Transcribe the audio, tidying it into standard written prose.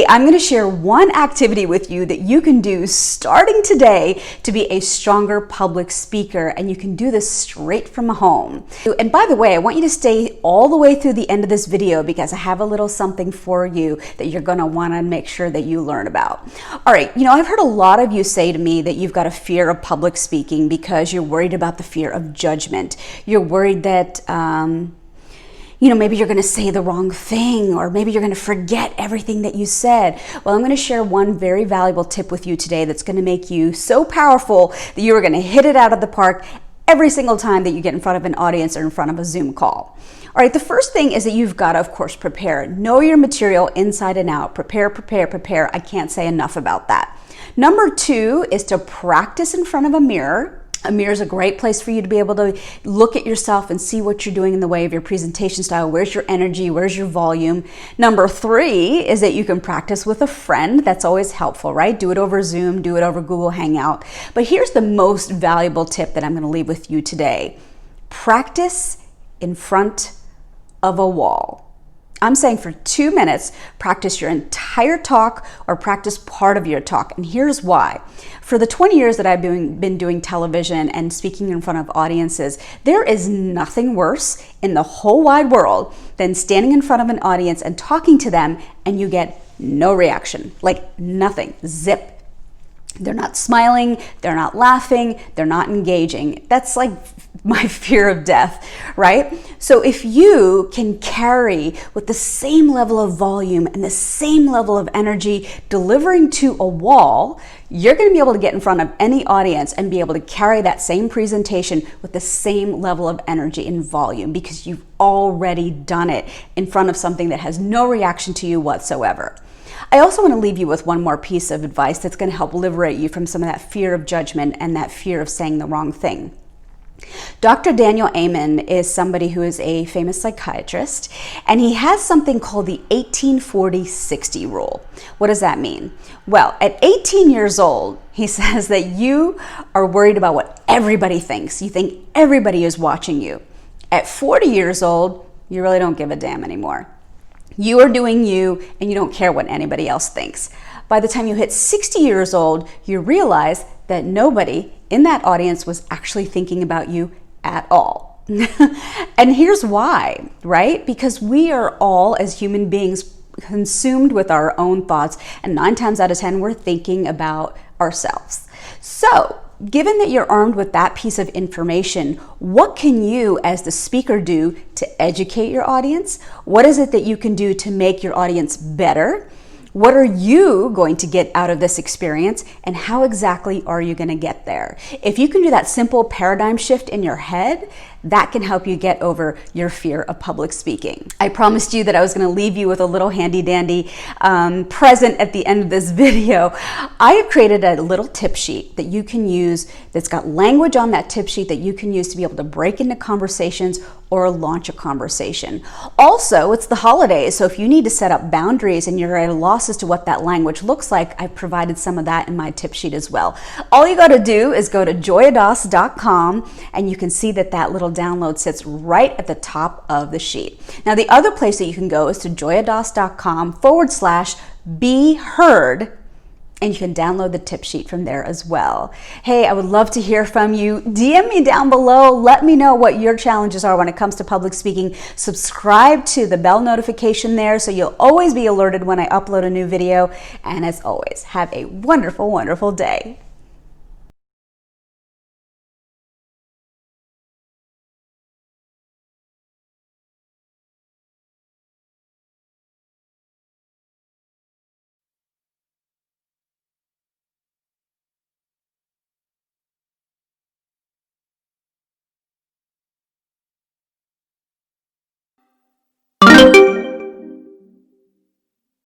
I'm going to share one activity with you that you can do starting today to be a stronger public speaker, and you can do this straight from home. And by the way, I want you to stay all the way through the end of this video because I have a little something for you that you're going to want to make sure that you learn about. All right, I've heard a lot of you say to me that you've got a fear of public speaking because you're worried about the fear of judgment. You're worried that maybe you're going to say the wrong thing, or maybe you're going to forget everything that you said. Well, I'm going to share one very valuable tip with you today that's going to make you so powerful that you are going to hit it out of the park every single time that you get in front of an audience or in front of a Zoom call. All right, the first thing is that you've got to, of course, prepare. Know your material inside and out. Prepare, prepare, prepare. I can't say enough about that. Number 2 is to practice in front of a mirror. A mirror is a great place for you to be able to look at yourself and see what you're doing in the way of your presentation style. Where's your energy? Where's your volume? Number 3 is that you can practice with a friend. That's always helpful, right? Do it over Zoom, do it over Google Hangout. But here's the most valuable tip that I'm going to leave with you today. Practice in front of a wall. I'm saying for 2 minutes, practice your entire talk or practice part of your talk. And here's why. For the 20 years that I've been doing television and speaking in front of audiences, there is nothing worse in the whole wide world than standing in front of an audience and talking to them and you get no reaction, like nothing, zip. They're not smiling, they're not laughing, they're not engaging. That's like my fear of death, right? So if you can carry with the same level of volume and the same level of energy delivering to a wall, you're going to be able to get in front of any audience and be able to carry that same presentation with the same level of energy and volume because you've already done it in front of something that has no reaction to you whatsoever. I also want to leave you with one more piece of advice that's going to help liberate you from some of that fear of judgment and that fear of saying the wrong thing. Dr. Daniel Amen is somebody who is a famous psychiatrist, and he has something called the 18-40-60 rule. What does that mean? Well, at 18 years old, he says that you are worried about what everybody thinks. You think everybody is watching you. At 40 years old, you really don't give a damn anymore. You are doing you, and you don't care what anybody else thinks. By the time you hit 60 years old, you realize that nobody in that audience was actually thinking about you at all. And here's why, right? Because we are all, as human beings, consumed with our own thoughts, and 9 times out of 10, we're thinking about ourselves. So, given that you're armed with that piece of information, what can you as the speaker do to educate your audience? What is it that you can do to make your audience better? What are you going to get out of this experience, and how exactly are you going to get there? If you can do that simple paradigm shift in your head, that can help you get over your fear of public speaking. I promised you that I was going to leave you with a little handy dandy present at the end of this video. I have created a little tip sheet that you can use that's got language on that tip sheet that you can use to be able to break into conversations or launch a conversation. Also, it's the holidays, so if you need to set up boundaries and you're at a loss as to what that language looks like, I've provided some of that in my tip sheet as well. All you got to do is go to joyadas.com and you can see that little download sits right at the top of the sheet. Now, the other place that you can go is to joyadas.com/be heard, and you can download the tip sheet from there as well. Hey, I would love to hear from you. DM me down below. Let me know what your challenges are when it comes to public speaking. Subscribe to the bell notification there so you'll always be alerted when I upload a new video. And as always, have a wonderful, wonderful day.